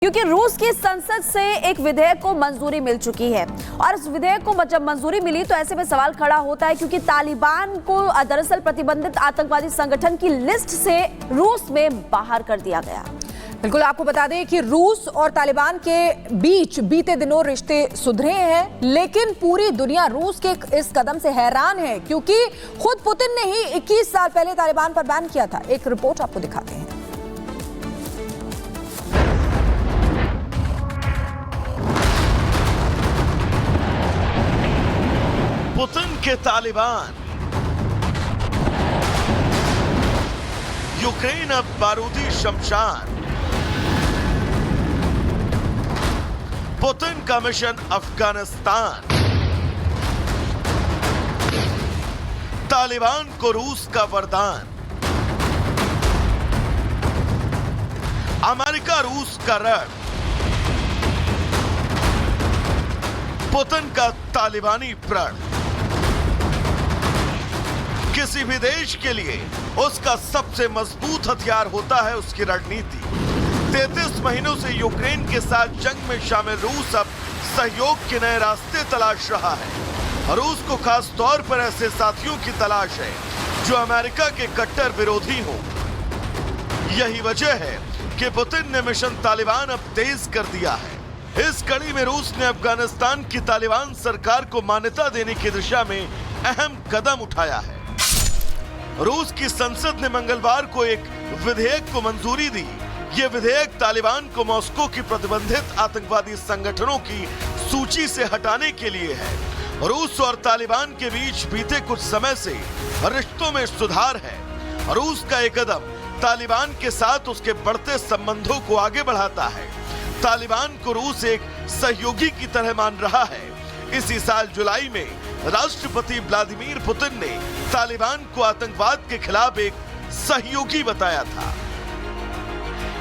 क्योंकि रूस की संसद से एक विधेयक को मंजूरी मिल चुकी है और इस विधेयक को जब मंजूरी मिली तो ऐसे में सवाल खड़ा होता है क्योंकि तालिबान को दरअसल प्रतिबंधित आतंकवादी संगठन की लिस्ट से रूस में बाहर कर दिया गया। बिल्कुल, आपको बता दें कि रूस और तालिबान के बीच बीते दिनों रिश्ते सुधरे हैं, लेकिन पूरी दुनिया रूस के इस कदम से हैरान है क्योंकि खुद पुतिन ने ही 21 साल पहले तालिबान पर बैन किया था। एक रिपोर्ट आपको दिखाते हैं। पुतिन के तालिबान, यूक्रेन अब बारूदी शमशान। पुतिन का मिशन अफगानिस्तान, तालिबान को रूस का वरदान। अमेरिका रूस का रण, पुतिन का तालिबानी प्रण। किसी भी देश के लिए उसका सबसे मजबूत हथियार होता है उसकी रणनीति। 33 महीनों से यूक्रेन के साथ जंग में शामिल रूस अब सहयोग के नए रास्ते तलाश रहा है। रूस को खास तौर पर ऐसे साथियों की तलाश है जो अमेरिका के कट्टर विरोधी हों। यही वजह है कि पुतिन ने मिशन तालिबान अब तेज कर दिया है। इस कड़ी में रूस ने अफगानिस्तान की तालिबान सरकार को मान्यता देने की दिशा में अहम कदम उठाया है। रूस की संसद ने मंगलवार को एक विधेयक को मंजूरी दी। यह विधेयक तालिबान को मॉस्को की प्रतिबंधित आतंकवादी संगठनों की सूची से हटाने के लिए है। रूस और तालिबान के बीच बीते कुछ समय से रिश्तों में सुधार है। रूस का एक कदम तालिबान के साथ उसके बढ़ते संबंधों को आगे बढ़ाता है। तालिबान को रूस एक सहयोगी की तरह मान रहा है। इसी साल जुलाई में राष्ट्रपति व्लादिमीर पुतिन ने तालिबान को आतंकवाद के खिलाफ एक सहयोगी बताया था।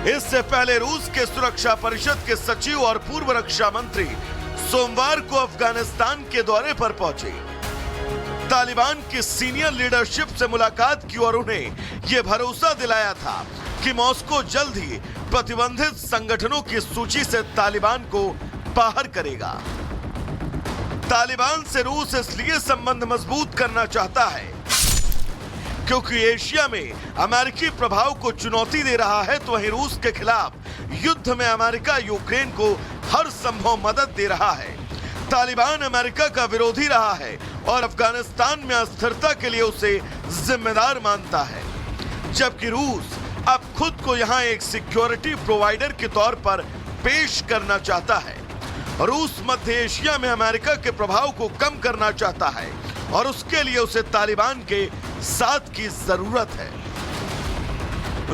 इससे पहले रूस के सुरक्षा परिषद के सचिव और पूर्व रक्षा मंत्री सोमवार को अफगानिस्तान के दौरे पर पहुंचे। तालिबान की सीनियर लीडरशिप से मुलाकात की और उन्हें यह भरोसा दिलाया था कि मॉस्को जल्द ही प्रतिबंधित संगठनों की सूची से तालिबान को बाहर करेगा। तालिबान से रूस इसलिए संबंध मजबूत करना चाहता है क्योंकि एशिया में अमेरिकी प्रभाव को चुनौती दे रहा है, तो वहीं रूस के खिलाफ युद्ध में अमेरिका यूक्रेन को हर संभव मदद दे रहा है। तालिबान अमेरिका का विरोधी रहा है और अफगानिस्तान में अस्थिरता के लिए उसे जिम्मेदार मानता है, जबकि रूस अब खुद को यहां एक सिक्योरिटी प्रोवाइडर के तौर पर पेश करना चाहता है। रूस मध्य एशिया में अमेरिका के प्रभाव को कम करना चाहता है और उसके लिए उसे तालिबान के साथ की जरूरत है।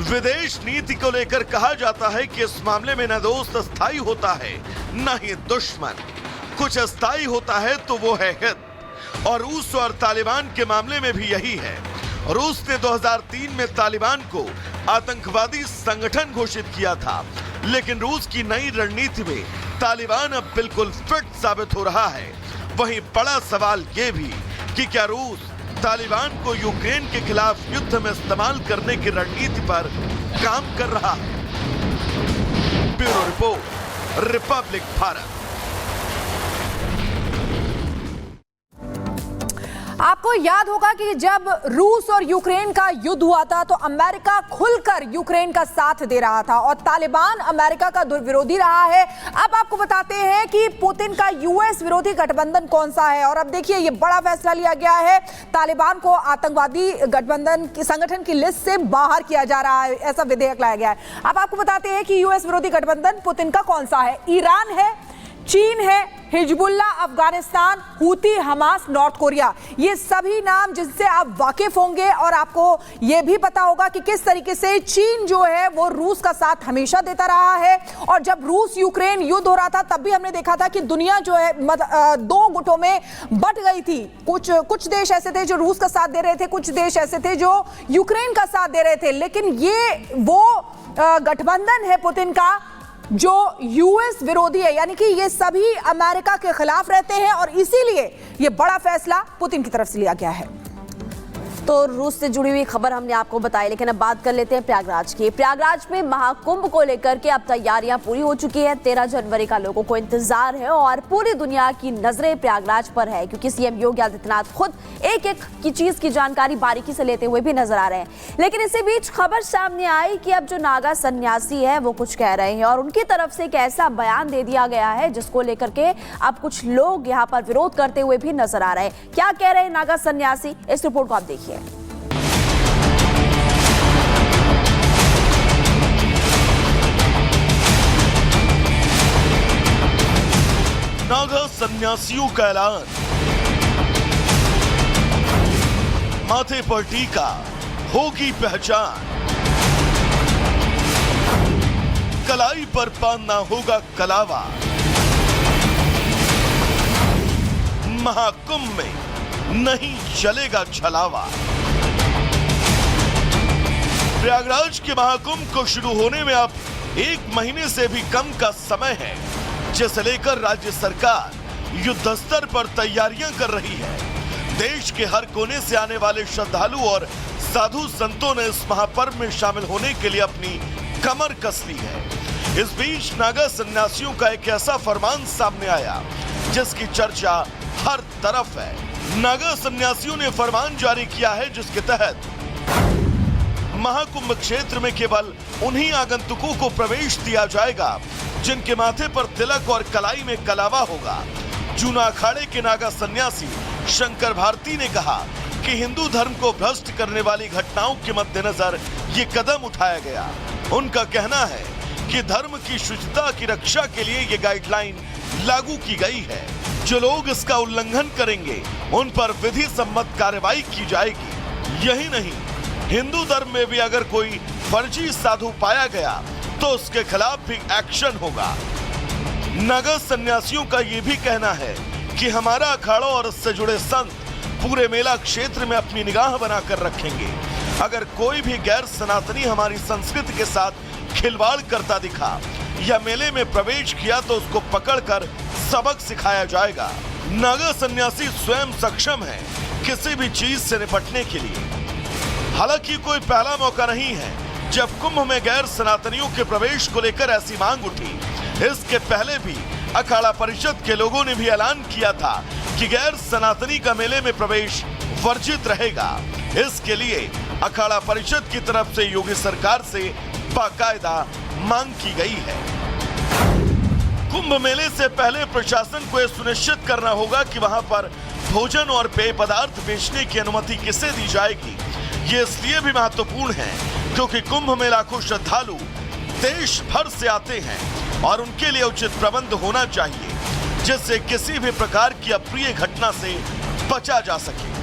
विदेश नीति को लेकर कहा जाता है कि इस मामले में न दोस्त अस्थायी होता है न ही दुश्मन। कुछ अस्थायी होता है तो वो है हित, और रूस और तालिबान के मामले में भी यही है। रूस ने 2003 में तालिबान को आतंकवादी संगठन घोषित किया था, लेकिन रूस की नई रणनीति में तालिबान अब बिल्कुल फिट साबित हो रहा है। वहीं बड़ा सवाल ये भी कि क्या रूस तालिबान को यूक्रेन के खिलाफ युद्ध में इस्तेमाल करने की रणनीति पर काम कर रहा है। Bureau report, Republic Bharat. आपको याद होगा कि जब रूस और यूक्रेन का युद्ध हुआ था तो अमेरिका खुलकर यूक्रेन का साथ दे रहा था और तालिबान अमेरिका का विरोधी रहा है। अब आपको बताते हैं कि पुतिन का यूएस विरोधी गठबंधन कौन सा है। और अब देखिए, ये बड़ा फैसला लिया गया है। तालिबान को आतंकवादी गठबंधन संगठन की लिस्ट से बाहर किया जा रहा है, ऐसा विधेयक लाया गया है। अब आपको बताते हैं कि यूएस विरोधी गठबंधन पुतिन का कौन सा है। ईरान है, चीन है, Hezbollah Afghanistan, Houthi Hamas north Korea, ये सभी नाम जिनसे आप वाकिफ होंगे। और आपको ये भी पता होगा कि किस तरीके से चीन जो है वो रूस का साथ हमेशा देता रहा है। और जब रूस यूक्रेन युद्ध हो रहा था तब भी हमने देखा था कि दुनिया जो है दो गुटों में बट गई थी। कुछ देश ऐसे थे जो रूस का साथ दे रहे थे, कुछ देश ऐसे थे जो यूक्रेन का साथ दे रहे थे। लेकिन ये वो गठबंधन है पुतिन का जो यूएस विरोधी है, यानी कि ये सभी अमेरिका के खिलाफ रहते हैं और इसीलिए ये बड़ा फैसला पुतिन की तरफ से लिया गया है। तो रूस से जुड़ी हुई खबर हमने आपको बताई, लेकिन अब बात कर लेते हैं प्रयागराज की। प्रयागराज में महाकुंभ को लेकर के अब तैयारियां पूरी हो चुकी है। 13 जनवरी का लोगों को इंतजार है और पूरी दुनिया की नजरें प्रयागराज पर है, क्योंकि सीएम योगी आदित्यनाथ खुद एक एक की चीज की जानकारी बारीकी से लेते हुए भी नजर आ रहे हैं। लेकिन इसी बीच खबर सामने आई कि अब जो नागा सन्यासी है वो कुछ कह रहे हैं और उनकी तरफ से एक ऐसा बयान दे दिया गया है जिसको लेकर के अब कुछ लोग यहाँ पर विरोध करते हुए भी नजर आ रहे हैं। क्या कह रहे हैं नागा सन्यासी, इस रिपोर्ट को आप देखिए। नागा सन्यासियों का ऐलान, माथे पर टीका होगी पहचान, कलाई पर बांधना होगा कलावा, महाकुंभ में नहीं चलेगा छलावा। प्रयागराज के महाकुंभ को शुरू होने में अब 1 महीने से भी कम का समय है, जिसे लेकर राज्य सरकार युद्ध स्तर पर तैयारियां कर रही है। देश के हर कोने से आने वाले श्रद्धालु और साधु संतों ने इस महापर्व में शामिल होने के लिए अपनी कमर कस ली है। इस बीच नागा सन्यासियों का एक ऐसा फरमान सामने आया जिसकी चर्चा हर तरफ है। नागा सन्यासियों ने फरमान जारी किया है जिसके तहत महाकुंभ क्षेत्र में केवल उन्हीं आगंतुकों को प्रवेश दिया जाएगा जिनके माथे पर तिलक और कलाई में कलावा होगा। जूना अखाड़े के नागा सन्यासी शंकर भारती ने कहा कि हिंदू धर्म को भ्रष्ट करने वाली घटनाओं के मद्देनजर ये कदम उठाया गया। उनका कहना है कि धर्म की शुचिता की रक्षा के लिए ये गाइडलाइन लागू की गई है। जो लोग इसका उल्लंघन करेंगे उन पर विधि सम्मत कार्रवाई की जाएगी। यही नहीं, हिंदू धर्म में भी अगर कोई फर्जी साधु पाया गया तो उसके खिलाफ भी एक्शन होगा। नागा सन्यासियों का ये भी कहना है कि हमारा अखाड़ा और इससे जुड़े संत पूरे मेला क्षेत्र में अपनी निगाह बनाकर रखेंगे। अगर कोई भी गैर सनातनी हमारी संस्कृति के साथ खिलवाड़ करता दिखा या मेले में प्रवेश किया तो उसको पकड़कर सबक सिखाया जाएगा। नागा सन्यासी स्वयं सक्षम है किसी भी चीज से निपटने के लिए। हालांकि कोई पहला मौका नहीं है जब कुंभ में गैर सनातनियों के प्रवेश को लेकर ऐसी मांग उठी। इसके पहले भी अखाड़ा परिषद के लोगों ने भी ऐलान किया था कि गैर सनातनी का मेले में प्रवेश वर्जित रहेगा। इसके लिए अखाड़ा परिषद की तरफ से योगी सरकार से बाकायदा मांग की गई है। कुंभ मेले से पहले प्रशासन को यह सुनिश्चित करना होगा कि वहां पर भोजन और पेय पदार्थ बेचने की अनुमति किसे दी जाएगी। ये इसलिए भी महत्वपूर्ण है क्योंकि कुंभ में लाखों श्रद्धालु देश भर से आते हैं और उनके लिए उचित प्रबंध होना चाहिए जिससे किसी भी प्रकार की अप्रिय घटना से बचा जा सके।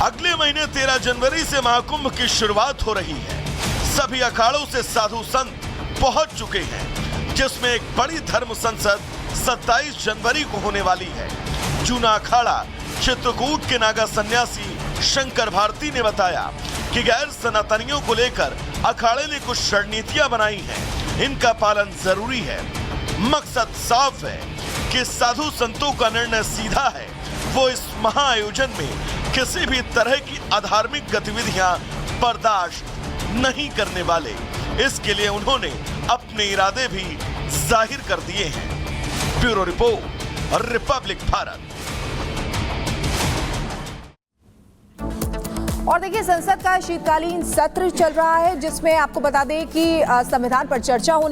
अगले महीने 13 जनवरी से महाकुंभ की शुरुआत हो रही है। सभी अखाड़ों से साधु संत पहुंच चुके हैं, जिसमें एक बड़ी धर्म संसद 27 जनवरी को होने वाली है। जूना अखाड़ा चित्रकूट के नागा सन्यासी शंकर भारती ने बताया कि गैर सनातनियों को लेकर अखाड़े ने कुछ रणनीतियां बनाई हैं। इनका पालन जरूरी है। मकसद साफ है कि साधु संतों का निर्णय सीधा है। वो इस महाआयोजन में किसी भी तरह की अधार्मिक गतिविधियां बर्दाश्त नहीं करने वाले। इसके लिए उन्होंने अपने इरादे भी जाहिर कर दिए हैं। Bureau report, Republic Bharat. और देखिए, संसद का शीतकालीन सत्र चल रहा है जिसमें आपको बता दें कि संविधान पर चर्चा होनी